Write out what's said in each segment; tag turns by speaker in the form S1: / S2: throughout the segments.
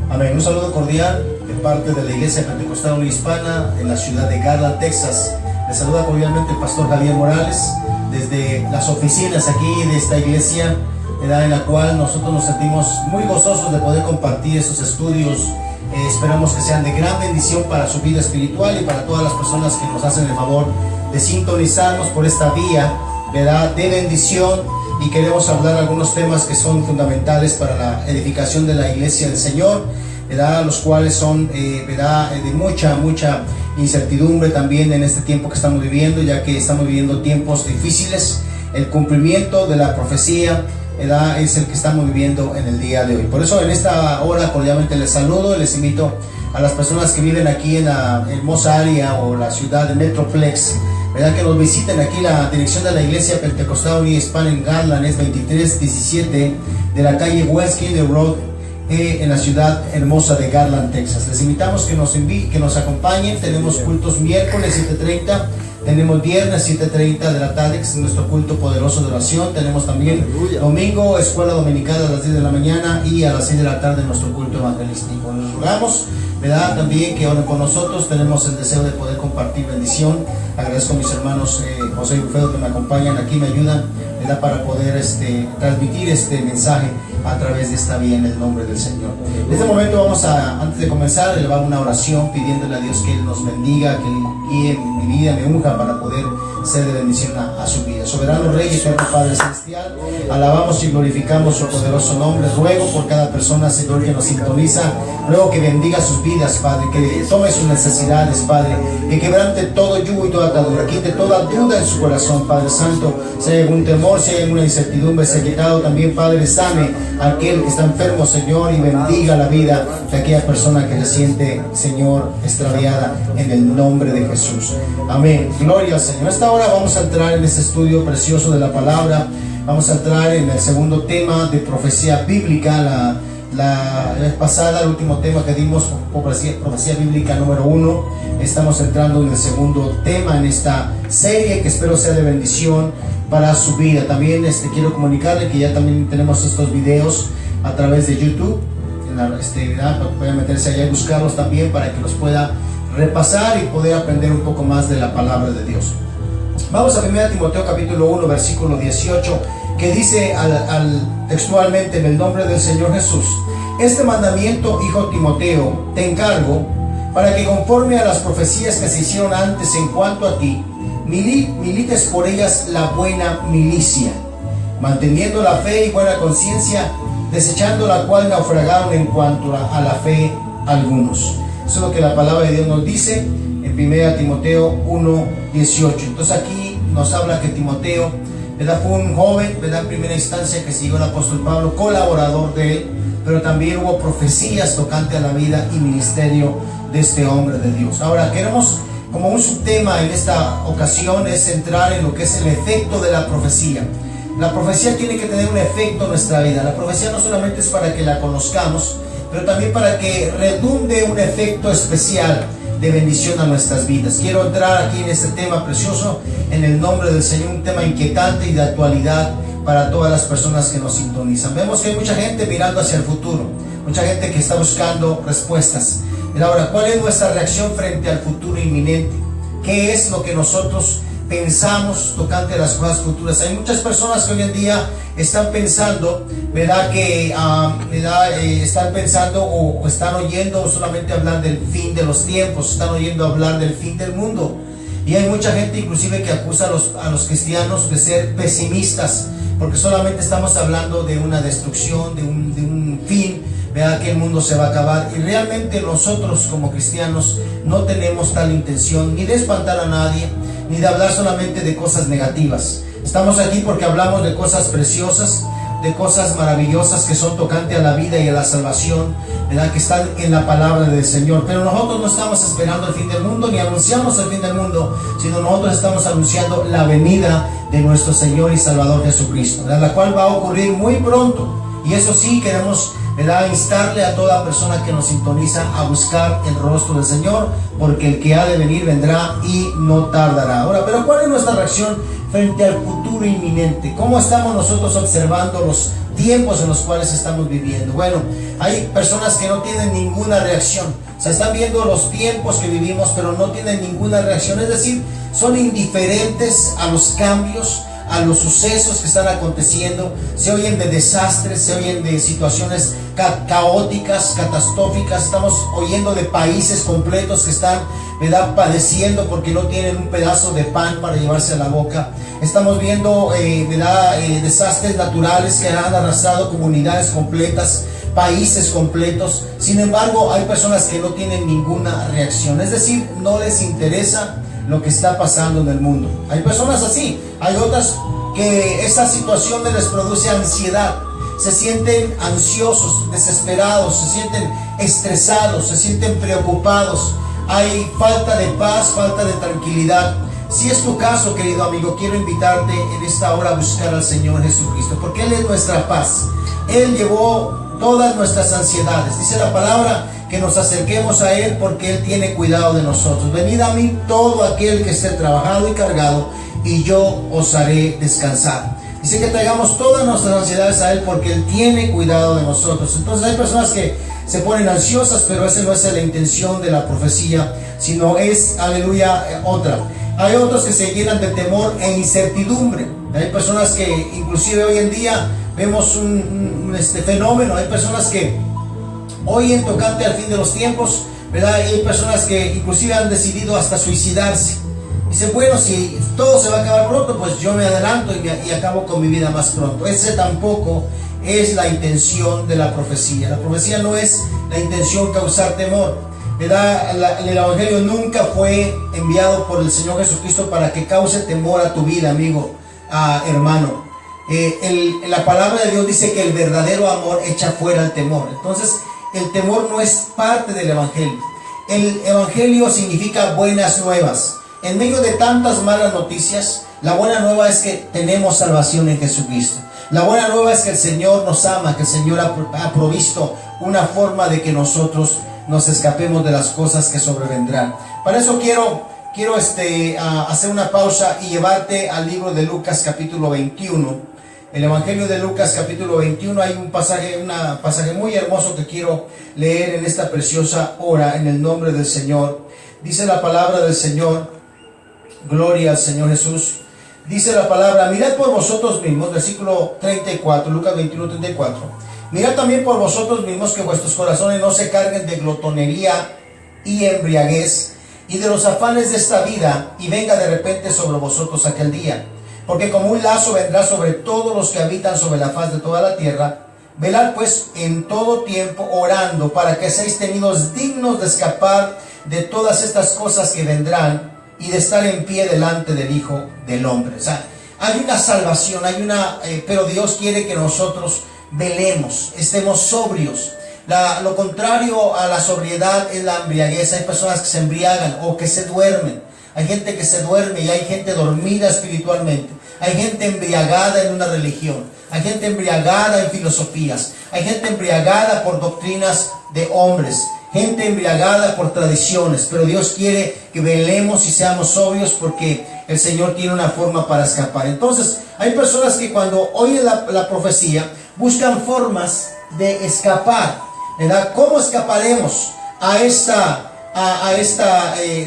S1: Amén. Un saludo cordial de parte de la Iglesia Pentecostal Unida Hispana en la ciudad de Garland, Texas. Les saluda cordialmente el pastor Javier Morales desde las oficinas aquí de esta iglesia, en la cual nosotros nos sentimos muy gozosos de poder compartir estos estudios. Esperamos que sean de gran bendición para su vida espiritual y para todas las personas que nos hacen el favor de sintonizarnos por esta vía, ¿verdad?, de bendición. Y queremos hablar algunos temas que son fundamentales para la edificación de la iglesia del Señor, ¿verdad?, los cuales son ¿verdad?, de mucha incertidumbre también en este tiempo que estamos viviendo, ya que estamos viviendo tiempos difíciles. El cumplimiento de la profecía, ¿verdad?, es el que estamos viviendo en el día de hoy. Por eso en esta hora cordialmente les saludo y les invito a las personas que viven aquí en la hermosa área o la ciudad de Metroplex, ¿verdad?, que nos visiten aquí. La dirección de la Iglesia Pentecostal Unida Hispana en Garland es 2317 de la calle Westgate Road, en la ciudad hermosa de Garland, Texas. Les invitamos que nos acompañen. Tenemos cultos miércoles 7:30, tenemos viernes 7:30 de la tarde, que es nuestro culto poderoso de oración. Tenemos también domingo escuela dominical a las 10 de la mañana y a las 6 de la tarde nuestro culto evangelístico. Nos rogamos, ¿verdad?, también que oren con nosotros. Tenemos el deseo de poder compartir bendición. Agradezco a mis hermanos José y Bufedo que me acompañan aquí, me ayudan, ¿verdad?, para poder transmitir este mensaje a través de esta vía en el nombre del Señor. En este momento vamos a, antes de comenzar, elevar una oración pidiéndole a Dios que Él nos bendiga, que Él guíe mi vida, me unja para poder ser de bendición a su vida. Soberano Rey y eterno Padre Celestial, alabamos y glorificamos su poderoso nombre. Ruego por cada persona, Señor, que nos sintoniza. Ruego que bendiga sus vidas, Padre, que tome sus necesidades, Padre, que quebrante todo yugo y toda atadura, quite toda duda en su corazón, Padre Santo. Si hay algún temor, si hay alguna incertidumbre, se ha quitado también, Padre. Sane a aquel que está enfermo, Señor, y bendiga la vida de aquella persona que se siente, Señor, extraviada, en el nombre de Jesús. Amén. Gloria al Señor. Esta hora vamos a entrar en este estudio precioso de la palabra. Vamos a entrar en el segundo tema de profecía bíblica. La vez pasada, el último tema que dimos, profecía bíblica número 1. Estamos entrando en el segundo tema en esta serie, que espero sea de bendición para su vida. También quiero comunicarle que ya también tenemos estos videos a través de YouTube. Pueden meterse allá y buscarlos también para que los pueda repasar y poder aprender un poco más de la palabra de Dios. Vamos a 1 Timoteo capítulo 1 versículo 18, que dice textualmente: en el nombre del Señor Jesús, este mandamiento, hijo Timoteo, te encargo, para que conforme a las profecías que se hicieron antes en cuanto a ti, milites por ellas la buena milicia, manteniendo la fe y buena conciencia, desechando la cual naufragaron en cuanto a la fe algunos. Eso es lo que la palabra de Dios nos dice en 1 Timoteo 1:18. Entonces aquí nos habla que Timoteo, ¿verdad?, fue un joven, ¿verdad?, en primera instancia, que siguió el apóstol Pablo, colaborador de él, pero también hubo profecías tocante a la vida y ministerio de este hombre de Dios. Ahora queremos, como un subtema en esta ocasión, es entrar en lo que es el efecto de la profecía. La profecía tiene que tener un efecto en nuestra vida. La profecía no solamente es para que la conozcamos, pero también para que redunde un efecto especial de bendición a nuestras vidas. Quiero entrar aquí en este tema precioso en el nombre del Señor, un tema inquietante y de actualidad para todas las personas que nos sintonizan. Vemos que hay mucha gente mirando hacia el futuro, mucha gente que está buscando respuestas. Pero ahora, ¿cuál es nuestra reacción frente al futuro inminente? ¿Qué es lo que nosotros pensamos tocante a las cosas futuras? Hay muchas personas que hoy en día están pensando, ¿verdad?, que están pensando o están oyendo solamente hablar del fin de los tiempos, están oyendo hablar del fin del mundo. Y hay mucha gente inclusive que acusa a los cristianos de ser pesimistas, porque solamente estamos hablando de una destrucción, de un fin, ¿verdad?, que el mundo se va a acabar. Y realmente nosotros como cristianos no tenemos tal intención, ni de espantar a nadie, ni de hablar solamente de cosas negativas. Estamos aquí porque hablamos de cosas preciosas, de cosas maravillosas que son tocante a la vida y a la salvación, ¿verdad?, que están en la palabra del Señor. Pero nosotros no estamos esperando el fin del mundo, ni anunciamos el fin del mundo, sino nosotros estamos anunciando la venida de nuestro Señor y Salvador Jesucristo, ¿verdad?, la cual va a ocurrir muy pronto. Y eso sí, queremos ¿verdad? Instarle a toda persona que nos sintoniza a buscar el rostro del Señor, porque el que ha de venir vendrá y no tardará. Ahora, pero ¿cuál es nuestra reacción frente al futuro inminente? ¿Cómo estamos nosotros observando los tiempos en los cuales estamos viviendo? Bueno, hay personas que no tienen ninguna reacción. O sea, están viendo los tiempos que vivimos, pero no tienen ninguna reacción. Es decir, son indiferentes a los cambios, a los sucesos que están aconteciendo. Se oyen de desastres, se oyen de situaciones caóticas, catastróficas. Estamos oyendo de países completos que están, ¿verdad?, padeciendo porque no tienen un pedazo de pan para llevarse a la boca. Estamos viendo desastres naturales que han arrasado comunidades completas, países completos. Sin embargo, hay personas que no tienen ninguna reacción, es decir, no les interesa lo que está pasando en el mundo. Hay personas así. Hay otras que esa situación les produce ansiedad, se sienten ansiosos, desesperados, se sienten estresados, se sienten preocupados. Hay falta de paz, falta de tranquilidad. Si es tu caso, querido amigo, quiero invitarte en esta hora a buscar al Señor Jesucristo, porque Él es nuestra paz. Él llevó todas nuestras ansiedades. Dice la palabra que nos acerquemos a Él porque Él tiene cuidado de nosotros. Venid a mí todo aquel que esté trabajado y cargado, y yo os haré descansar. Dice que traigamos todas nuestras ansiedades a Él porque Él tiene cuidado de nosotros. Entonces hay personas que se ponen ansiosas, pero esa no es la intención de la profecía, sino es, aleluya, otra. Hay otros que se llenan de temor e incertidumbre. Hay personas que inclusive hoy en día vemos un fenómeno. Hay personas que oyen tocante al fin de los tiempos, ¿verdad? Y hay personas que inclusive han decidido hasta suicidarse. Dicen, bueno, si todo se va a acabar pronto, pues yo me adelanto y acabo con mi vida más pronto. Ese tampoco es la intención de la profecía. La profecía no es la intención causar temor, ¿verdad? El Evangelio nunca fue enviado por el Señor Jesucristo para que cause temor a tu vida, amigo, hermano. La palabra de Dios dice que el verdadero amor echa fuera el temor. Entonces, el temor no es parte del Evangelio. El Evangelio significa buenas nuevas. En medio de tantas malas noticias, la buena nueva es que tenemos salvación en Jesucristo. La buena nueva es que el Señor nos ama, que el Señor ha provisto una forma de que nosotros nos escapemos de las cosas que sobrevendrán. Para eso quiero hacer una pausa y llevarte al libro de Lucas capítulo 21. El Evangelio de Lucas capítulo 21, hay un pasaje muy hermoso que quiero leer en esta preciosa hora en el nombre del Señor. Dice la palabra del Señor, gloria al Señor Jesús. Dice la palabra, mirad por vosotros mismos, versículo 34, Lucas 21, 34. Mirad también por vosotros mismos que vuestros corazones no se carguen de glotonería y embriaguez y de los afanes de esta vida, y venga de repente sobre vosotros aquel día. Porque como un lazo vendrá sobre todos los que habitan sobre la faz de toda la tierra. Velad pues en todo tiempo orando, para que seáis tenidos dignos de escapar de todas estas cosas que vendrán, y de estar en pie delante del Hijo del Hombre. O sea, hay una salvación, pero Dios quiere que nosotros velemos, estemos sobrios. Lo contrario a la sobriedad es la embriaguez. Hay personas que se embriagan o que se duermen. Hay gente que se duerme y hay gente dormida espiritualmente. Hay gente embriagada en una religión. Hay gente embriagada en filosofías. Hay gente embriagada por doctrinas de hombres. Gente embriagada por tradiciones. Pero Dios quiere que velemos y seamos sobrios, porque el Señor tiene una forma para escapar. Entonces, hay personas que cuando oyen la profecía buscan formas de escapar, ¿verdad? ¿Cómo escaparemos a esta,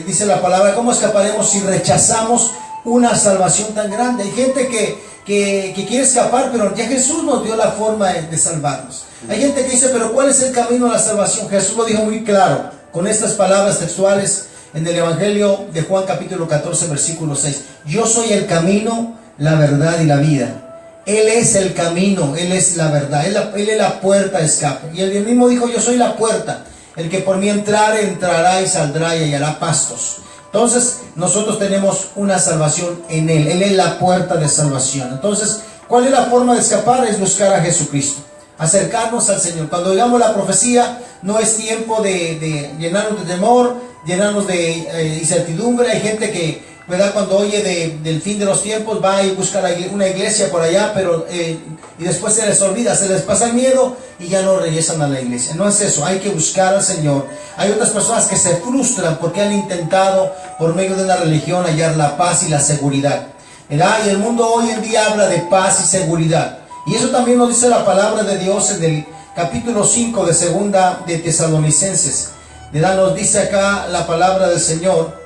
S1: dice la palabra, cómo escaparemos si rechazamos una salvación tan grande? Hay gente que quiere escapar, pero ya Jesús nos dio la forma de salvarnos. Hay gente que dice, pero ¿cuál es el camino a la salvación? Jesús lo dijo muy claro con estas palabras textuales en el Evangelio de Juan capítulo 14 versículo 6. Yo soy el camino, la verdad y la vida. Él es el camino, Él es la verdad, Él es la puerta de escape. Y Él mismo dijo, yo soy la puerta. El que por mí entrará y saldrá y hallará pastos. Entonces, nosotros tenemos una salvación en Él. Él es la puerta de salvación. Entonces, ¿cuál es la forma de escapar? Es buscar a Jesucristo. Acercarnos al Señor. Cuando digamos la profecía, no es tiempo de llenarnos de temor, llenarnos de incertidumbre. Hay gente que ¿verdad? Cuando oye del fin de los tiempos, va y busca una iglesia por allá, pero y después se les olvida, se les pasa el miedo y ya no regresan a la iglesia. No es eso, hay que buscar al Señor. Hay otras personas que se frustran porque han intentado por medio de la religión hallar la paz y la seguridad, ¿verdad? Y el mundo hoy en día habla de paz y seguridad. Y eso también nos dice la palabra de Dios en el capítulo 5 de segunda de Tesalonicenses, ¿verdad? Nos dice acá la palabra del Señor.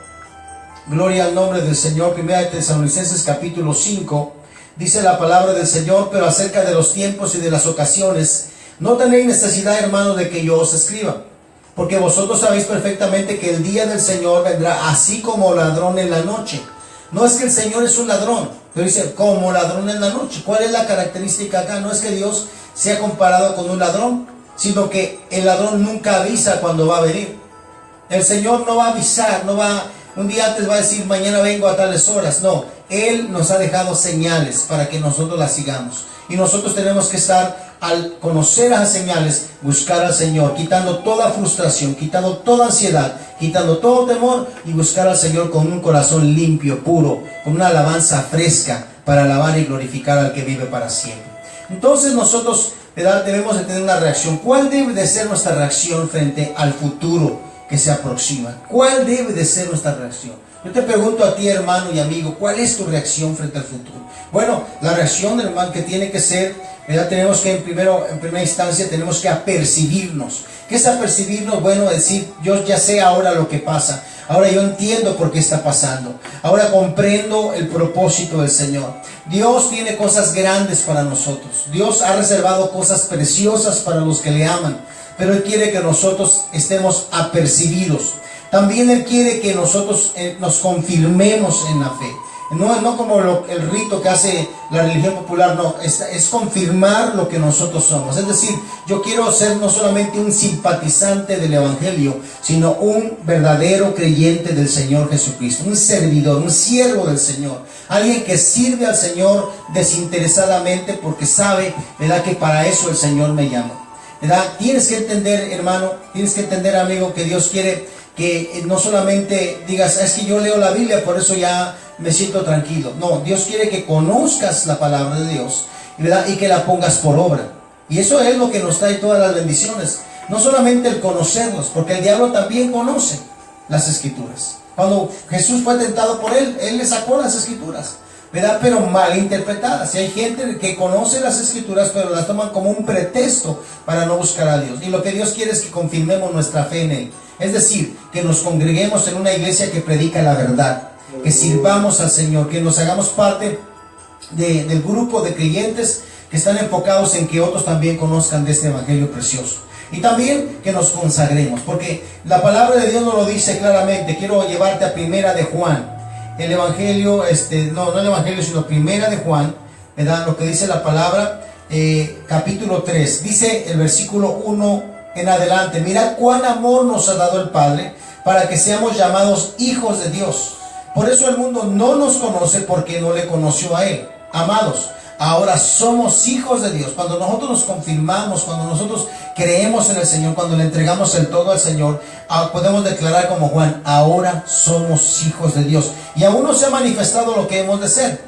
S1: Gloria al nombre del Señor. Primera de Tesalonicenses capítulo 5, dice la palabra del Señor: pero acerca de los tiempos y de las ocasiones, no tenéis necesidad, hermanos, de que yo os escriba, porque vosotros sabéis perfectamente que el día del Señor vendrá así como ladrón en la noche. No es que el Señor es un ladrón, pero dice como ladrón en la noche. ¿Cuál es la característica acá? No es que Dios sea comparado con un ladrón, sino que el ladrón nunca avisa cuando va a venir. El Señor no va a avisar, no va un día antes va a decir mañana vengo a tales horas. No, Él nos ha dejado señales para que nosotros las sigamos. Y nosotros tenemos que estar, al conocer las señales, buscar al Señor, quitando toda frustración, quitando toda ansiedad, quitando todo temor, y buscar al Señor con un corazón limpio, puro, con una alabanza fresca para alabar y glorificar al que vive para siempre. Entonces nosotros, ¿verdad?, debemos de tener una reacción. ¿Cuál debe de ser nuestra reacción frente al futuro que se aproxima? ¿Cuál debe de ser nuestra reacción? Yo te pregunto a ti, hermano y amigo, ¿cuál es tu reacción frente al futuro? Bueno, la reacción, hermano, que tiene que ser, ¿verdad? Tenemos que en primera instancia tenemos que apercibirnos. ¿Qué es apercibirnos? Bueno, decir, yo ya sé ahora lo que pasa. Ahora yo entiendo por qué está pasando. Ahora comprendo el propósito del Señor. Dios tiene cosas grandes para nosotros. Dios ha reservado cosas preciosas para los que le aman. Pero Él quiere que nosotros estemos apercibidos. También Él quiere que nosotros nos confirmemos en la fe. No como el rito que hace la religión popular, no, es confirmar lo que nosotros somos. Es decir, yo quiero ser no solamente un simpatizante del Evangelio, sino un verdadero creyente del Señor Jesucristo, un servidor, un siervo del Señor, alguien que sirve al Señor desinteresadamente porque sabe, ¿verdad?, que para eso el Señor me llama, ¿verdad? Tienes que entender, hermano, tienes que entender, amigo, que Dios quiere que no solamente digas, es que yo leo la Biblia, por eso ya me siento tranquilo. No, Dios quiere que conozcas la palabra de Dios, ¿verdad?, y que la pongas por obra. Y eso es lo que nos trae todas las bendiciones. No solamente el conocerlos, porque el diablo también conoce las Escrituras. Cuando Jesús fue tentado por él le sacó las Escrituras, ¿verdad?, pero mal interpretadas. Y hay gente que conoce las Escrituras, pero las toman como un pretexto para no buscar a Dios. Y lo que Dios quiere es que confirmemos nuestra fe en Él. Es decir, que nos congreguemos en una iglesia que predica la verdad, que sirvamos al Señor, que nos hagamos parte del grupo de creyentes que están enfocados en que otros también conozcan de este evangelio precioso. Y también que nos consagremos, porque la palabra de Dios nos lo dice claramente. Quiero llevarte a Primera de Juan, el evangelio, no el evangelio, sino Primera de Juan, ¿verdad?, lo que dice la palabra, capítulo 3, dice el versículo 1 en adelante: mirad cuán amor nos ha dado el Padre para que seamos llamados hijos de Dios. Por eso el mundo no nos conoce, porque no le conoció a Él. Amados, ahora somos hijos de Dios. Cuando nosotros nos confirmamos, cuando nosotros creemos en el Señor, cuando le entregamos el todo al Señor, podemos declarar como Juan: ahora somos hijos de Dios. Y aún no se ha manifestado lo que hemos de ser,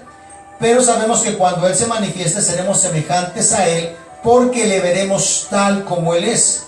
S1: pero sabemos que cuando Él se manifieste seremos semejantes a Él, porque le veremos tal como Él es.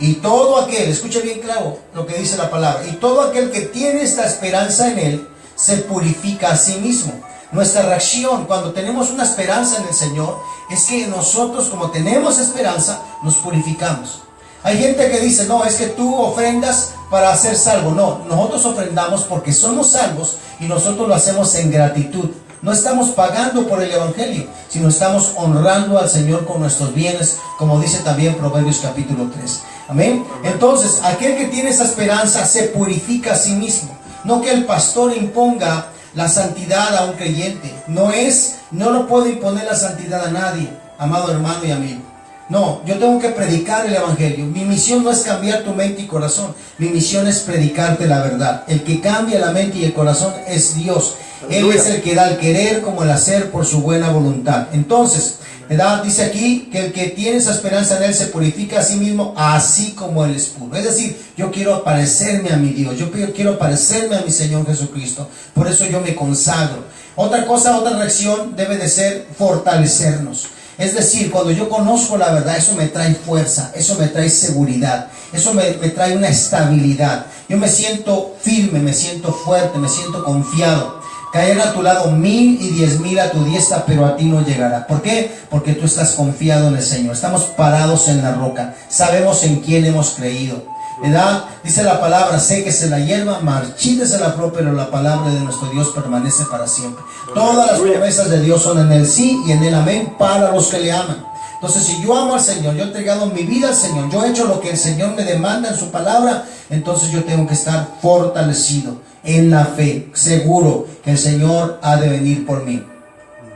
S1: Y todo aquel, escuche bien claro lo que dice la palabra, y todo aquel que tiene esta esperanza en Él se purifica a sí mismo. Nuestra reacción cuando tenemos una esperanza en el Señor es que nosotros, como tenemos esperanza, nos purificamos. Hay gente que dice, no, es que tú ofrendas para ser salvo. No, nosotros ofrendamos porque somos salvos y nosotros lo hacemos en gratitud. No estamos pagando por el evangelio, sino estamos honrando al Señor con nuestros bienes, como dice también Proverbios capítulo 3. Amén. Entonces, aquel que tiene esa esperanza se purifica a sí mismo. No que el pastor imponga la santidad a un creyente. No lo puede imponer la santidad a nadie, amado hermano y amigo. No, yo tengo que predicar el evangelio. Mi misión no es cambiar tu mente y corazón. Mi misión es predicarte la verdad. El que cambia la mente y el corazón es Dios. Él es el que da el querer como el hacer por su buena voluntad. Entonces, ¿verdad? Dice aquí que el que tiene esa esperanza en Él se purifica a sí mismo, así como Él es puro. Es decir, yo quiero parecerme a mi Dios, yo quiero parecerme a mi Señor Jesucristo. Por eso yo me consagro. Otra cosa, otra reacción debe de ser fortalecernos. Es decir, cuando yo conozco la verdad, eso me trae fuerza, eso me trae seguridad, eso me trae una estabilidad. Yo me siento firme, me siento fuerte, me siento confiado. Caerán a tu lado 1000 y 10,000 a tu diestra, pero a ti no llegará. ¿Por qué? Porque tú estás confiado en el Señor. Estamos parados en la roca. Sabemos en quién hemos creído, ¿verdad? Dice la palabra: séquese la hierba, marchítese la flor, pero la palabra de nuestro Dios permanece para siempre. Todas las promesas de Dios son en el sí y en el amén para los que le aman. Entonces, si yo amo al Señor, yo he entregado mi vida al Señor, yo he hecho lo que el Señor me demanda en su palabra, entonces yo tengo que estar fortalecido en la fe, seguro que el Señor ha de venir por mí.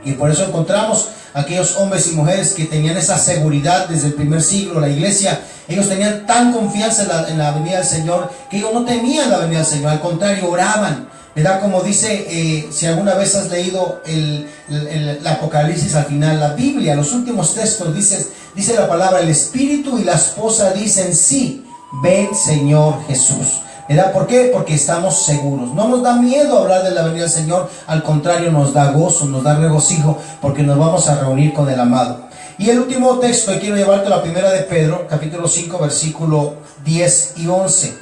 S1: Y por eso encontramos aquellos hombres y mujeres que tenían esa seguridad desde el primer siglo. La iglesia, ellos tenían tan confianza en la venida del Señor, que ellos no temían la venida del Señor, al contrario, oraban, ¿verdad? Como dice, si alguna vez has leído el Apocalipsis, al final, la Biblia, los últimos textos, dice la palabra: el Espíritu y la esposa dicen sí, ven Señor Jesús. ¿Verdad? ¿Por qué? Porque estamos seguros. No nos da miedo hablar de la venida del Señor. Al contrario, nos da gozo, nos da regocijo, porque nos vamos a reunir con el amado. Y el último texto que quiero llevarte, la primera de Pedro, capítulo 5, versículo 10 y 11.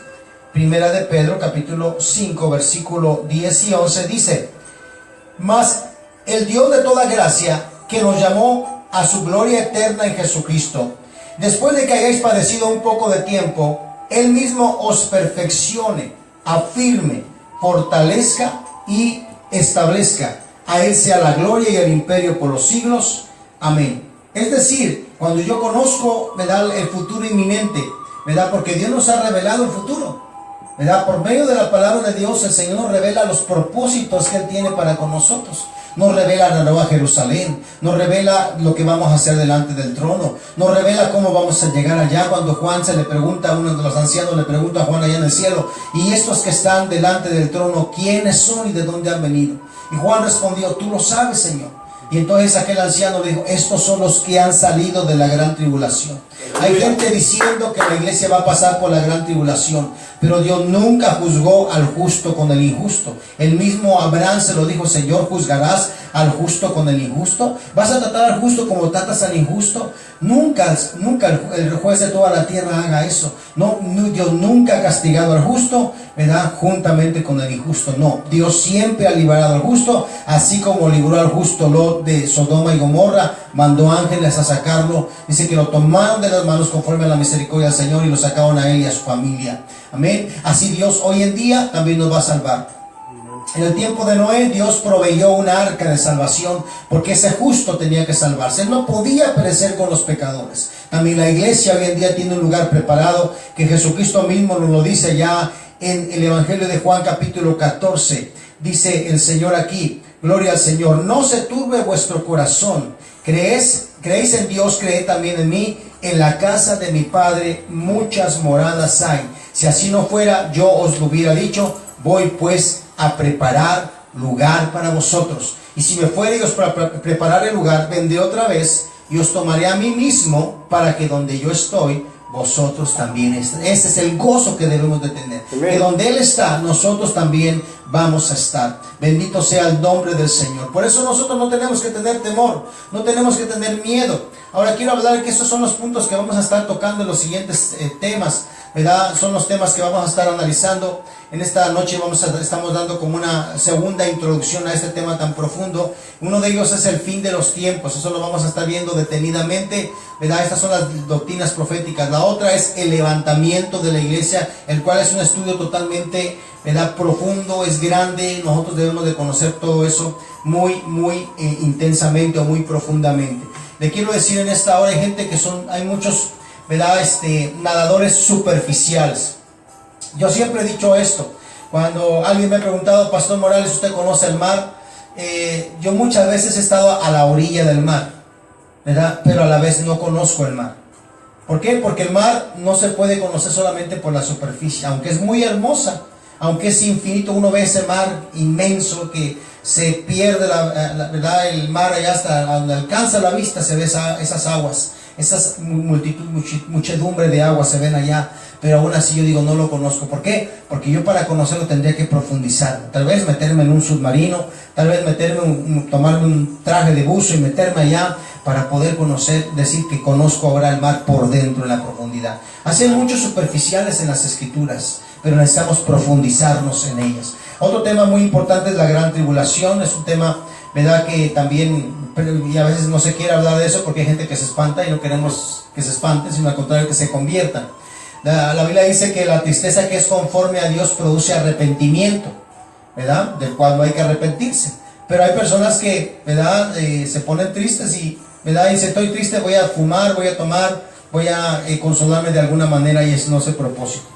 S1: Primera de Pedro, capítulo 5, versículo 10 y 11, dice: mas el Dios de toda gracia, que nos llamó a su gloria eterna en Jesucristo, después de que hayáis padecido un poco de tiempo, Él mismo os perfeccione, afirme, fortalezca y establezca. A Él sea la gloria y el imperio por los siglos. Amén. Es decir, cuando yo conozco, ¿verdad?, el futuro inminente, ¿verdad?, porque Dios nos ha revelado el futuro, ¿verdad? Por medio de la palabra de Dios, el Señor nos revela los propósitos que Él tiene para con nosotros. Nos revela la nueva Jerusalén, nos revela lo que vamos a hacer delante del trono, nos revela cómo vamos a llegar allá. Cuando Juan se le pregunta, a uno de los ancianos le pregunta a Juan allá en el cielo: y estos que están delante del trono, ¿quiénes son y de dónde han venido? Y Juan respondió: tú lo sabes, Señor. Y entonces aquel anciano le dijo: estos son los que han salido de la gran tribulación. Hay gente diciendo que la iglesia va a pasar por la gran tribulación, pero Dios nunca juzgó al justo con el injusto. El mismo Abraham se lo dijo: Señor, ¿juzgarás al justo con el injusto? ¿Vas a tratar al justo como tratas al injusto? Nunca el juez de toda la tierra haga eso. No, Dios nunca ha castigado al justo, ¿verdad?, juntamente con el injusto. No, Dios siempre ha librado al justo, así como libró al justo Lot de Sodoma y Gomorra. Mandó ángeles a sacarlo. Dice que lo tomaron de las manos conforme a la misericordia del Señor y lo sacaron a él y a su familia. Amén. Así Dios hoy en día también nos va a salvar. En el tiempo de Noé, Dios proveyó una arca de salvación, porque ese justo tenía que salvarse. Él no podía perecer con los pecadores. También la iglesia hoy en día tiene un lugar preparado, que Jesucristo mismo nos lo dice ya en el Evangelio de Juan, capítulo 14. Dice el Señor aquí: gloria al Señor, no se turbe vuestro corazón. Creéis en Dios, creed también en mí. En la casa de mi Padre muchas moradas hay. Si así no fuera, yo os lo hubiera dicho. Voy pues a preparar lugar para vosotros. Y si me fuere para preparar el lugar, vendré otra vez y os tomaré a mí mismo, para que donde yo estoy, vosotros también estén. Ese es el gozo que debemos de tener. Amén. Que donde Él está, nosotros también vamos a estar. Bendito sea el nombre del Señor. Por eso nosotros no tenemos que tener temor, no tenemos que tener miedo. Ahora quiero hablar que estos son los puntos que vamos a estar tocando en los siguientes temas, ¿verdad? Son los temas que vamos a estar analizando. En esta noche estamos dando como una segunda introducción a este tema tan profundo. Uno de ellos es el fin de los tiempos. Eso lo vamos a estar viendo detenidamente, ¿verdad? Estas son las doctrinas proféticas. La otra es el levantamiento de la iglesia, el cual es un estudio totalmente, ¿verdad?, profundo, es grande. Nosotros debemos de conocer todo eso muy intensamente o muy profundamente. Le quiero decir, en esta hora hay muchos, ¿verdad?, nadadores superficiales. Yo siempre he dicho esto. Cuando alguien me ha preguntado: Pastor Morales, ¿usted conoce el mar? Yo muchas veces he estado a la orilla del mar, ¿verdad?, pero a la vez no conozco el mar. ¿Por qué? Porque el mar no se puede conocer solamente por la superficie, aunque es muy hermosa, aunque es infinito, uno ve ese mar inmenso que se pierde ¿verdad? El mar allá hasta donde alcanza la vista, se ve esas aguas, esas muchedumbre de aguas se ven allá, pero aún así yo digo, no lo conozco. ¿Por qué? Porque yo para conocerlo tendría que profundizar, tal vez meterme en un submarino, tal vez tomarme un traje de buzo y meterme allá para poder conocer, decir que conozco ahora el mar por dentro, en la profundidad. Así hay muchos superficiales en las escrituras, pero necesitamos profundizarnos en ellas. Otro tema muy importante es la gran tribulación. Es un tema, ¿verdad?, que también, y a veces no se quiere hablar de eso porque hay gente que se espanta y no queremos que se espanten, sino al contrario que se conviertan. La Biblia dice que la tristeza que es conforme a Dios produce arrepentimiento, ¿verdad?, del cual no hay que arrepentirse. Pero hay personas que, ¿verdad?, se ponen tristes y, ¿verdad?, dicen, estoy triste, voy a fumar, voy a tomar, voy a consolarme de alguna manera, y ese no es el propósito.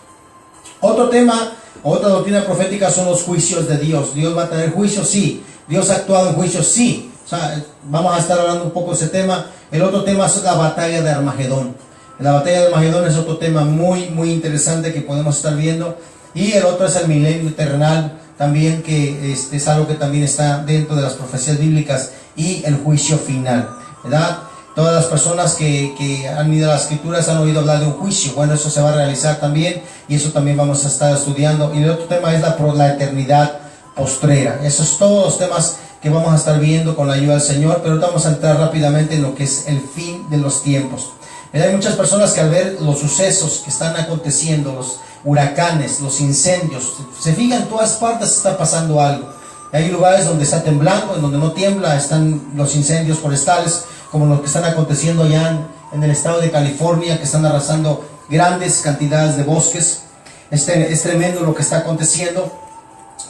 S1: Otro tema, otra doctrina profética son los juicios de Dios. ¿Dios va a tener juicios? Sí. ¿Dios ha actuado en juicios? Sí. O sea, vamos a estar hablando un poco de ese tema. El otro tema es la batalla de Armagedón. La batalla de Armagedón es otro tema muy interesante que podemos estar viendo. Y el otro es el milenio terrenal también, que es algo que también está dentro de las profecías bíblicas, y el juicio final, ¿verdad? Todas las personas que han ido a las escrituras han oído hablar de un juicio. Bueno, eso se va a realizar también, y eso también vamos a estar estudiando. Y el otro tema es la eternidad postrera. Esos todos los temas que vamos a estar viendo con la ayuda del Señor, pero ahorita vamos a entrar rápidamente en lo que es el fin de los tiempos. Hay muchas personas que al ver los sucesos que están aconteciendo, los huracanes, los incendios, se fijan, en todas partes está pasando algo. Hay lugares donde está temblando, en donde no tiembla, están los incendios forestales, como los que están aconteciendo allá en el estado de California, que están arrasando grandes cantidades de bosques. Es tremendo lo que está aconteciendo.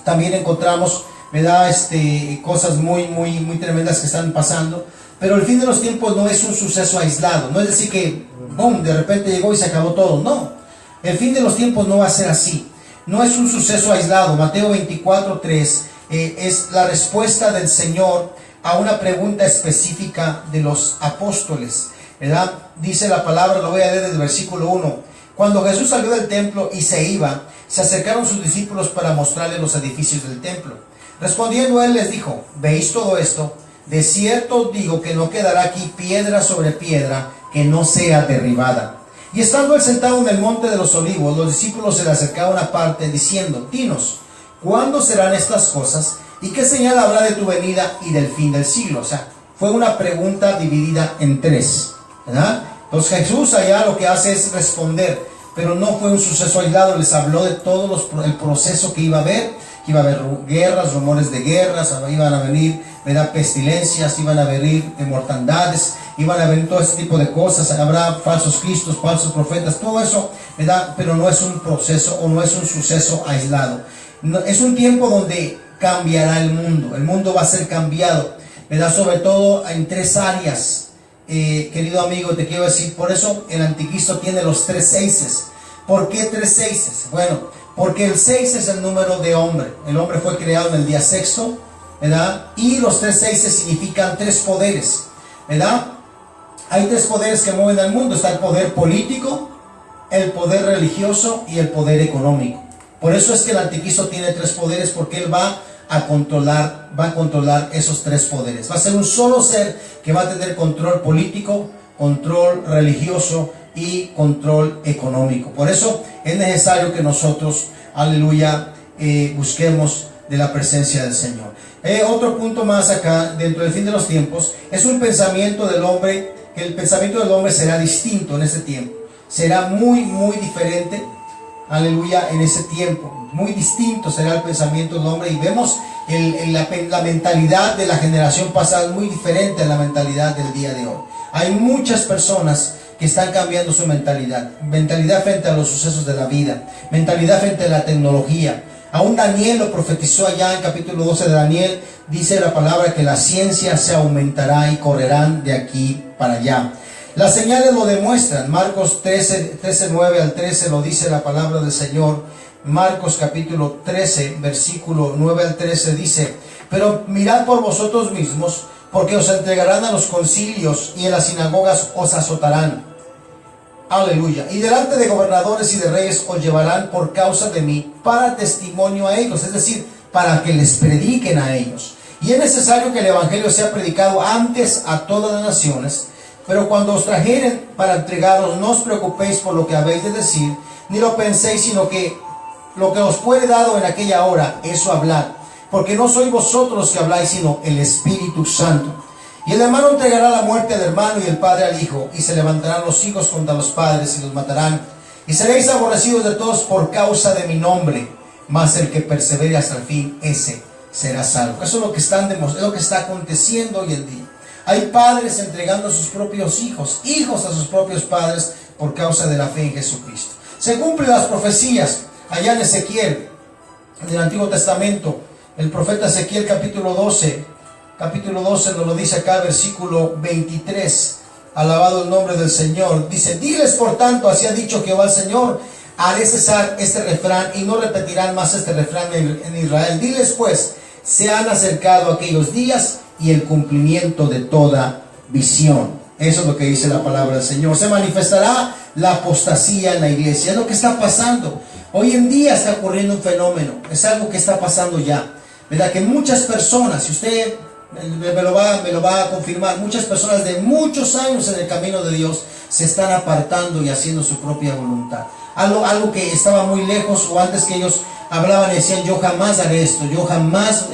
S1: También encontramos, ¿verdad?, cosas muy tremendas que están pasando. Pero el fin de los tiempos no es un suceso aislado. No es decir que, boom, de repente llegó y se acabó todo. No, el fin de los tiempos no va a ser así. No es un suceso aislado. Mateo 24:3 es la respuesta del Señor a una pregunta específica de los apóstoles, ¿verdad? Dice la palabra, lo voy a leer desde el versículo 1. Cuando Jesús salió del templo y se iba, se acercaron sus discípulos para mostrarle los edificios del templo. Respondiendo él les dijo, ¿veis todo esto? De cierto os digo que no quedará aquí piedra sobre piedra que no sea derribada. Y estando él sentado en el monte de los olivos, los discípulos se le acercaron aparte diciendo, dinos, ¿cuándo serán estas cosas? ¿Y qué señal habrá de tu venida y del fin del siglo? O sea, fue una pregunta dividida en tres, ¿verdad? Entonces Jesús allá lo que hace es responder, pero no fue un suceso aislado. Les habló de todo el proceso que iba a haber, que iba a haber guerras, rumores de guerras, iban a venir, ¿verdad?, pestilencias, iban a venir mortandades, iban a venir todo ese tipo de cosas, habrá falsos cristos, falsos profetas, todo eso, ¿verdad? Pero no es un proceso o no es un suceso aislado. No, es un tiempo donde cambiará el mundo va a ser cambiado, ¿verdad? Sobre todo en tres áreas. Querido amigo, te quiero decir, por eso el anticristo tiene los 3 seises. ¿Por qué 3 seises? Bueno, porque el 6 es el número de hombre. El hombre fue creado en el día sexto, ¿verdad? Y los 3 seises significan 3 poderes, ¿verdad? Hay 3 poderes que mueven al mundo. Está el poder político, el poder religioso y el poder económico. Por eso es que el anticristo tiene 3 poderes, porque él va a controlar esos 3 poderes. Va a ser un solo ser que va a tener control político, control religioso y control económico. Por eso es necesario que nosotros, aleluya, busquemos de la presencia del Señor. Otro punto más acá, dentro del fin de los tiempos, es un pensamiento del hombre, que el pensamiento del hombre será distinto en ese tiempo. Será muy diferente, aleluya, en ese tiempo. Muy distinto será el pensamiento del hombre, y vemos la mentalidad de la generación pasada es muy diferente a la mentalidad del día de hoy. Hay muchas personas que están cambiando su mentalidad frente a los sucesos de la vida, mentalidad frente a la tecnología. Aún Daniel lo profetizó allá en capítulo 12 de Daniel. Dice la palabra que la ciencia se aumentará y correrán de aquí para allá. Las señales lo demuestran. Marcos 13, 9 al 13 lo dice la palabra del Señor. Marcos capítulo 13, versículo 9 al 13 dice, pero mirad por vosotros mismos, porque os entregarán a los concilios y en las sinagogas os azotarán. Aleluya. Y delante de gobernadores y de reyes os llevarán por causa de mí para testimonio a ellos, es decir, para que les prediquen a ellos. Y es necesario que el evangelio sea predicado antes a todas las naciones. Pero cuando os trajeren para entregaros, no os preocupéis por lo que habéis de decir, ni lo penséis, sino que lo que os fuere dado en aquella hora, eso hablad. Porque no sois vosotros los que habláis, sino el Espíritu Santo. Y el hermano entregará la muerte al hermano y el padre al hijo, y se levantarán los hijos contra los padres y los matarán. Y seréis aborrecidos de todos por causa de mi nombre, mas el que persevere hasta el fin, ese será salvo. Eso es lo que está aconteciendo hoy en día. Hay padres entregando a sus propios hijos, hijos a sus propios padres por causa de la fe en Jesucristo. Se cumplen las profecías allá en Ezequiel, en el Antiguo Testamento. El profeta Ezequiel capítulo 12 nos lo dice acá, versículo 23. Alabado el nombre del Señor. Dice: diles por tanto, así ha dicho Jehová el Señor, haré cesar este refrán y no repetirán más este refrán en Israel. Diles pues, se han acercado aquellos días y el cumplimiento de toda visión. Eso es lo que dice la palabra del Señor. Se manifestará la apostasía en la iglesia. Es lo que está pasando. Hoy en día está ocurriendo un fenómeno. Es algo que está pasando ya. ¿Verdad? Que muchas personas, si usted me lo va a confirmar, muchas personas de muchos años en el camino de Dios se están apartando y haciendo su propia voluntad. Algo que estaba muy lejos, o antes que ellos hablaban y decían: yo jamás haré esto, yo jamás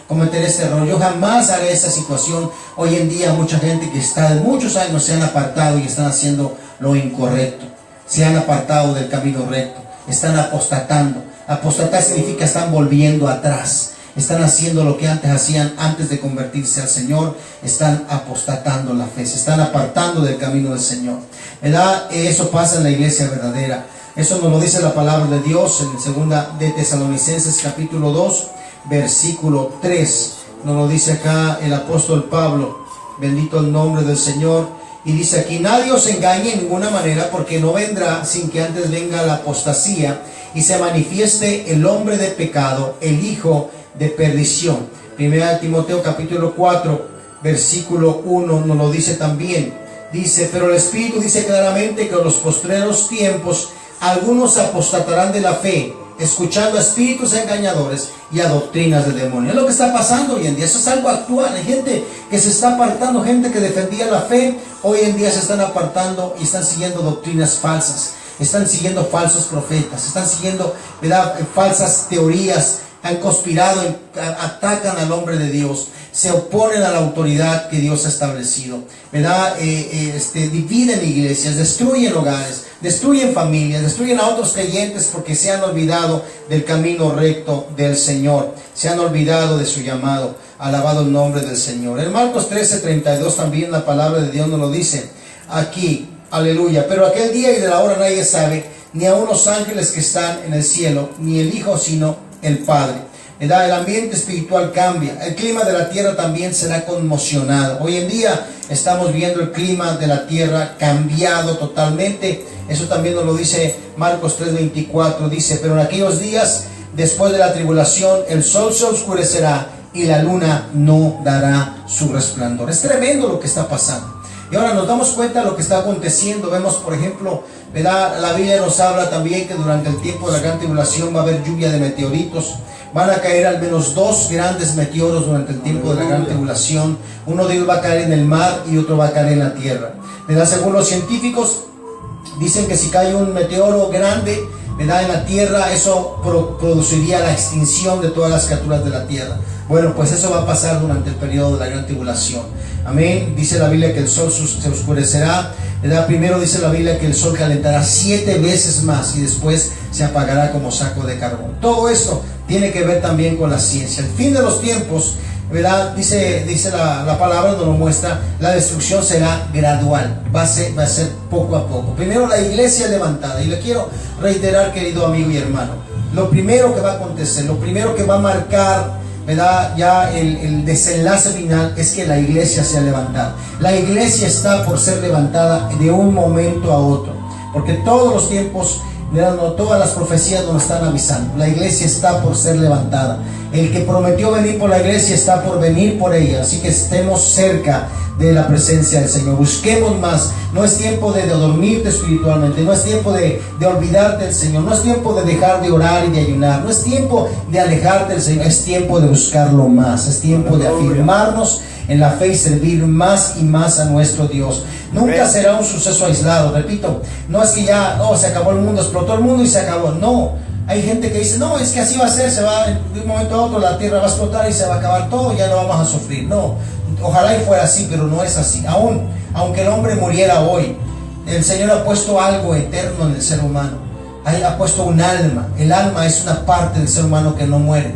S1: cometeré este error, yo jamás haré esta situación. Hoy en día mucha gente que está de muchos años se han apartado y están haciendo lo incorrecto, se han apartado del camino recto, están apostatando. Apostatar significa están volviendo atrás, están haciendo lo que antes hacían antes de convertirse al Señor, están apostatando la fe, se están apartando del camino del Señor. ¿Verdad? Eso pasa en la iglesia verdadera. Eso nos lo dice la palabra de Dios en 2 de Tesalonicenses capítulo 2, versículo 3. Nos lo dice acá el apóstol Pablo, bendito el nombre del Señor. Y dice aquí: nadie os engañe en ninguna manera, porque no vendrá sin que antes venga la apostasía y se manifieste el hombre de pecado, el hijo de perdición. 1 Timoteo capítulo 4, versículo 1 nos lo dice también. Dice: pero el Espíritu dice claramente que en los postreros tiempos algunos apostatarán de la fe, escuchando a espíritus engañadores y a doctrinas de demonios. Es lo que está pasando hoy en día. Eso es algo actual. Hay gente que se está apartando, gente que defendía la fe, hoy en día se están apartando y están siguiendo doctrinas falsas, están siguiendo falsos profetas, están siguiendo, ¿verdad?, falsas teorías. Han conspirado, atacan al hombre de Dios, se oponen a la autoridad que Dios ha establecido, ¿verdad? Dividen iglesias, destruyen hogares, destruyen familias, destruyen a otros creyentes porque se han olvidado del camino recto del Señor, se han olvidado de su llamado. Alabado el nombre del Señor. En Marcos 13:32 también la palabra de Dios nos lo dice aquí, aleluya: pero aquel día y de la hora nadie sabe, ni aun los ángeles que están en el cielo, ni el Hijo, sino el Padre. ¿Verdad? El ambiente espiritual cambia, el clima de la tierra también será conmocionado. Hoy en día estamos viendo el clima de la tierra cambiado totalmente. Eso también nos lo dice Marcos 3:24. Dice: pero en aquellos días, después de la tribulación, el sol se oscurecerá y la luna no dará su resplandor. Es tremendo lo que está pasando. Y ahora nos damos cuenta de lo que está aconteciendo. Vemos, por ejemplo, ¿verdad?, la Biblia nos habla también que durante el tiempo de la gran tribulación va a haber lluvia de meteoritos. Van a caer al menos 2 grandes meteoros durante el tiempo de la gran tribulación. Uno de ellos va a caer en el mar y otro va a caer en la tierra. ¿Verdad? Según los científicos, dicen que si cae un meteoro grande, ¿verdad?, en la tierra, eso produciría la extinción de todas las criaturas de la tierra. Bueno, pues eso va a pasar durante el periodo de la gran tribulación. Amén. Dice la Biblia que el sol se oscurecerá, ¿verdad? Primero dice la Biblia que el sol calentará 7 veces más y después se apagará como saco de carbón. Todo esto tiene que ver también con la ciencia. El fin de los tiempos, ¿verdad?, dice la palabra, nos lo muestra, la destrucción será gradual, va a ser poco a poco. Primero la iglesia levantada, y le quiero reiterar, querido amigo y hermano, lo primero que va a acontecer, lo primero que va a marcar, ¿verdad?, ya el desenlace final, es que la iglesia sea levantada. La iglesia está por ser levantada de un momento a otro, porque todos los tiempos Mira, no, todas las profecías nos están avisando. La iglesia está por ser levantada. El que prometió venir por la iglesia está por venir por ella. Así que estemos cerca de la presencia del Señor. Busquemos más. No es tiempo de dormirte espiritualmente. No es tiempo de olvidarte del Señor. No es tiempo de dejar de orar y de ayunar. No es tiempo de alejarte del Señor. Es tiempo de buscarlo más. Es tiempo de afirmarnos en la fe y servir más y más a nuestro Dios. Nunca será un suceso aislado. Repito, no es que ya se acabó el mundo, explotó el mundo y se acabó. No, hay gente que dice, no, es que así va a ser, se va de un momento a otro, la tierra va a explotar y se va a acabar todo, ya no vamos a sufrir. No, ojalá y fuera así, pero no es así. Aunque el hombre muriera hoy, el Señor ha puesto algo eterno en el ser humano. Ha puesto un alma. El alma es una parte del ser humano que no muere,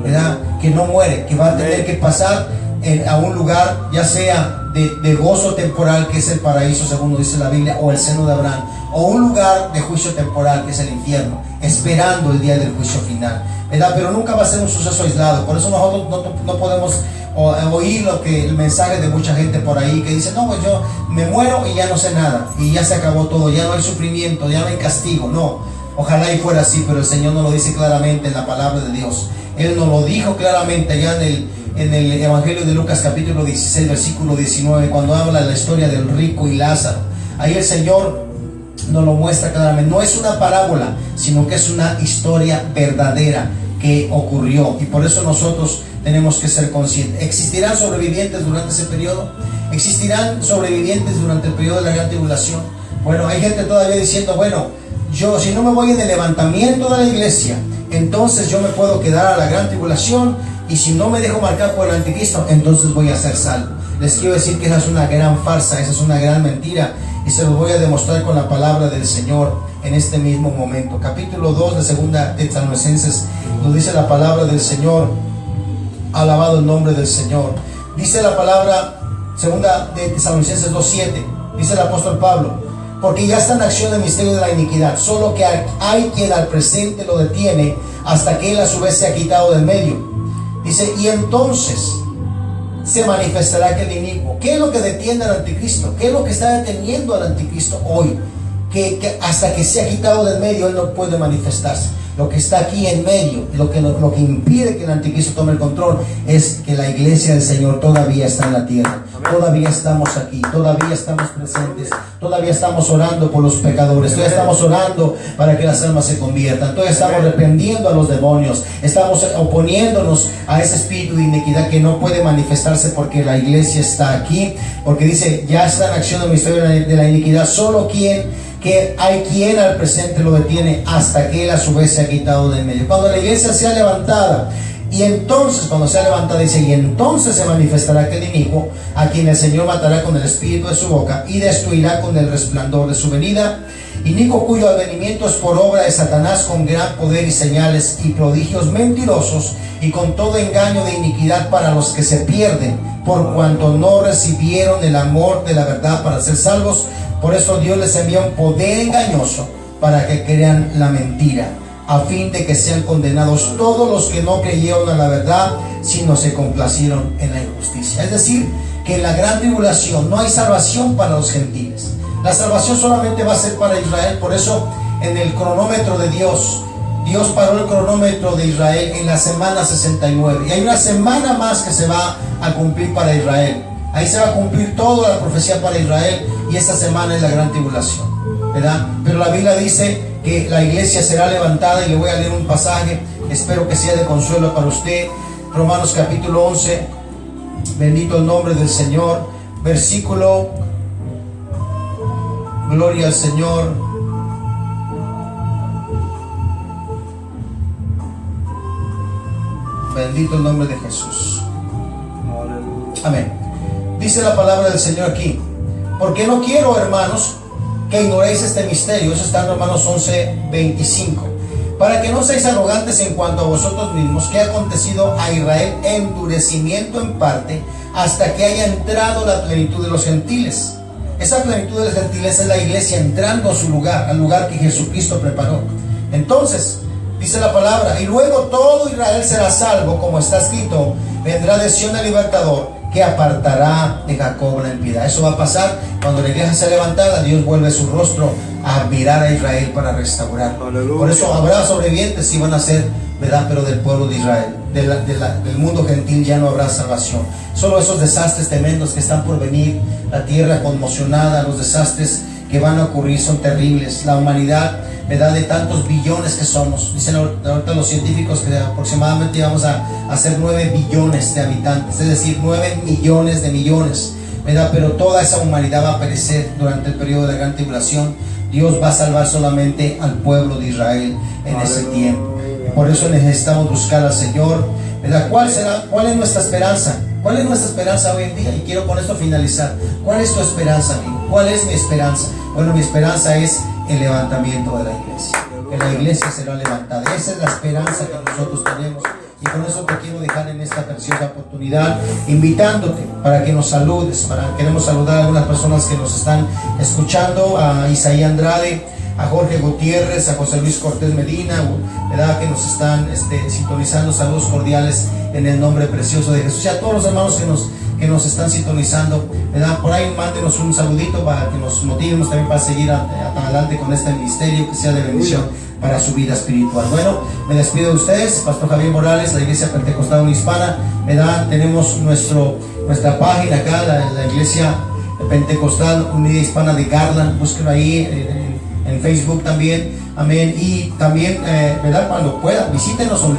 S1: ¿verdad? Que no muere, que va a tener que pasar a un lugar, ya sea de gozo temporal, que es el paraíso según dice la Biblia, o el seno de Abraham, o un lugar de juicio temporal, que es el infierno, esperando el día del juicio final, ¿verdad? Pero nunca va a ser un suceso aislado. Por eso nosotros no podemos oír el mensaje de mucha gente por ahí que dice, no, pues yo me muero y ya no sé nada, y ya se acabó todo, ya no hay sufrimiento, ya no hay castigo. No, ojalá y fuera así, pero el Señor nos lo dice claramente en la palabra de Dios. Él nos lo dijo claramente allá en el Evangelio de Lucas capítulo 16 versículo 19, cuando habla de la historia del rico y Lázaro. Ahí el Señor nos lo muestra claramente. No es una parábola, sino que es una historia verdadera que ocurrió, y por eso nosotros tenemos que ser conscientes. ¿Existirán sobrevivientes durante ese periodo? ¿Existirán sobrevivientes durante el periodo de la gran tribulación? Bueno, hay gente todavía diciendo, bueno, yo si no me voy en el levantamiento de la iglesia, entonces yo me puedo quedar a la gran tribulación, y si no me dejo marcar por el anticristo, entonces voy a ser salvo. Les quiero decir que esa es una gran farsa, esa es una gran mentira, y se los voy a demostrar con la palabra del Señor en este mismo momento. Capítulo 2 de segunda de Tesalonicenses nos dice la palabra del Señor. Alabado el nombre del Señor. Dice la palabra segunda de Tesalonicenses 2:7, dice el apóstol Pablo: porque ya está en acción el misterio de la iniquidad, solo que hay quien al presente lo detiene hasta que él a su vez se ha quitado del medio. Dice, y entonces se manifestará aquel inicuo. ¿Qué es lo que detiene al anticristo? ¿Qué es lo que está deteniendo al anticristo hoy? Que hasta que se ha quitado del medio, él no puede manifestarse. Lo que está aquí en medio, lo que impide que el anticristo tome el control, es que la iglesia del Señor todavía está en la tierra. Todavía estamos aquí, todavía estamos presentes, todavía estamos orando por los pecadores, todavía estamos orando para que las almas se conviertan, todavía estamos reprendiendo a los demonios, estamos oponiéndonos a ese espíritu de iniquidad que no puede manifestarse, porque la iglesia está aquí, porque dice, ya está en acción el misterio de la iniquidad, solo que hay quien al presente lo detiene hasta que él a su vez se ha quitado del medio. Cuando la iglesia sea levantada, y entonces cuando sea levantada, dice, y entonces se manifestará aquel inicuo, a quien el Señor matará con el espíritu de su boca y destruirá con el resplandor de su venida. Inicuo cuyo advenimiento es por obra de Satanás, con gran poder y señales y prodigios mentirosos, y con todo engaño de iniquidad para los que se pierden, por cuanto no recibieron el amor de la verdad para ser salvos. Por eso Dios les envía un poder engañoso para que crean la mentira, a fin de que sean condenados todos los que no creyeron a la verdad, sino se complacieron en la injusticia. Es decir, que en la gran tribulación no hay salvación para los gentiles. La salvación solamente va a ser para Israel. Por eso en el cronómetro de Dios paró el cronómetro de Israel en la semana 69. Y hay una semana más que se va a cumplir para Israel. Ahí se va a cumplir toda la profecía para Israel, y esta semana es la gran tribulación, ¿verdad? Pero la Biblia dice que la iglesia será levantada, y le voy a leer un pasaje, espero que sea de consuelo para usted. Romanos capítulo 11, bendito el nombre del Señor, versículo, gloria al Señor, bendito el nombre de Jesús. Amén. Dice la palabra del Señor aquí: porque no quiero, hermanos, que ignoréis este misterio. Eso está en Romanos 11:25. Para que no seáis arrogantes en cuanto a vosotros mismos, que ha acontecido a Israel endurecimiento en parte, hasta que haya entrado la plenitud de los gentiles. Esa plenitud de los gentiles es la iglesia entrando a su lugar, al lugar que Jesucristo preparó. Entonces, dice la palabra, y luego todo Israel será salvo, como está escrito, vendrá de Sión el libertador, que apartará de Jacob la impiedad. Eso va a pasar cuando la iglesia sea levantada. Dios vuelve su rostro a mirar a Israel para restaurar. Por eso habrá sobrevivientes y van a ser, ¿verdad? Pero del pueblo de Israel, del mundo gentil ya no habrá salvación. Solo esos desastres tremendos que están por venir, la tierra conmocionada, los desastres que van a ocurrir son terribles. La humanidad, ¿verdad? De tantos billones que somos, dicen ahorita los científicos que aproximadamente vamos a ser 9 billones de habitantes, es decir, 9 millones de millones, ¿verdad? Pero toda esa humanidad va a perecer durante el periodo de la gran tribulación. Dios va a salvar solamente al pueblo de Israel en ese tiempo. Por eso necesitamos buscar al Señor, ¿verdad? ¿Cuál es nuestra esperanza? ¿Cuál es nuestra esperanza hoy en día? Y quiero con esto finalizar. ¿Cuál es tu esperanza, amigo? ¿Cuál es mi esperanza? Bueno, mi esperanza es el levantamiento de la iglesia. Que la iglesia será levantada. Esa es la esperanza que nosotros tenemos. Y con eso te quiero dejar en esta preciosa oportunidad, invitándote para que nos saludes. Queremos saludar a algunas personas que nos están escuchando, a Isaí Andrade, a Jorge Gutiérrez, a José Luis Cortés Medina, ¿verdad? Que nos están sintonizando. Saludos cordiales en el nombre precioso de Jesús. Y a todos los hermanos que nos están sintonizando, ¿verdad? Por ahí mándenos un saludito para que nos motivemos también para seguir adelante con este ministerio, que sea de bendición para su vida espiritual. Bueno, me despido de ustedes, Pastor Javier Morales, la Iglesia Pentecostal Unida Hispana, ¿verdad? Tenemos nuestra página acá, la Iglesia Pentecostal Unida Hispana de Garland. Búsquenlo ahí en Facebook también, amén. Y también, ¿verdad? Cuando puedan, visítenos o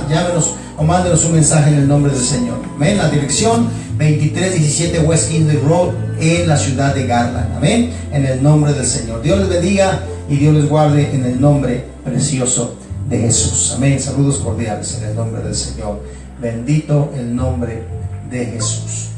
S1: llámenos o mándenos un mensaje en el nombre del Señor. Amén. La dirección 2317 West Kingsley Road en la ciudad de Garland. Amén. En el nombre del Señor. Dios les bendiga y Dios les guarde en el nombre precioso de Jesús. Amén. Saludos cordiales en el nombre del Señor. Bendito el nombre de Jesús.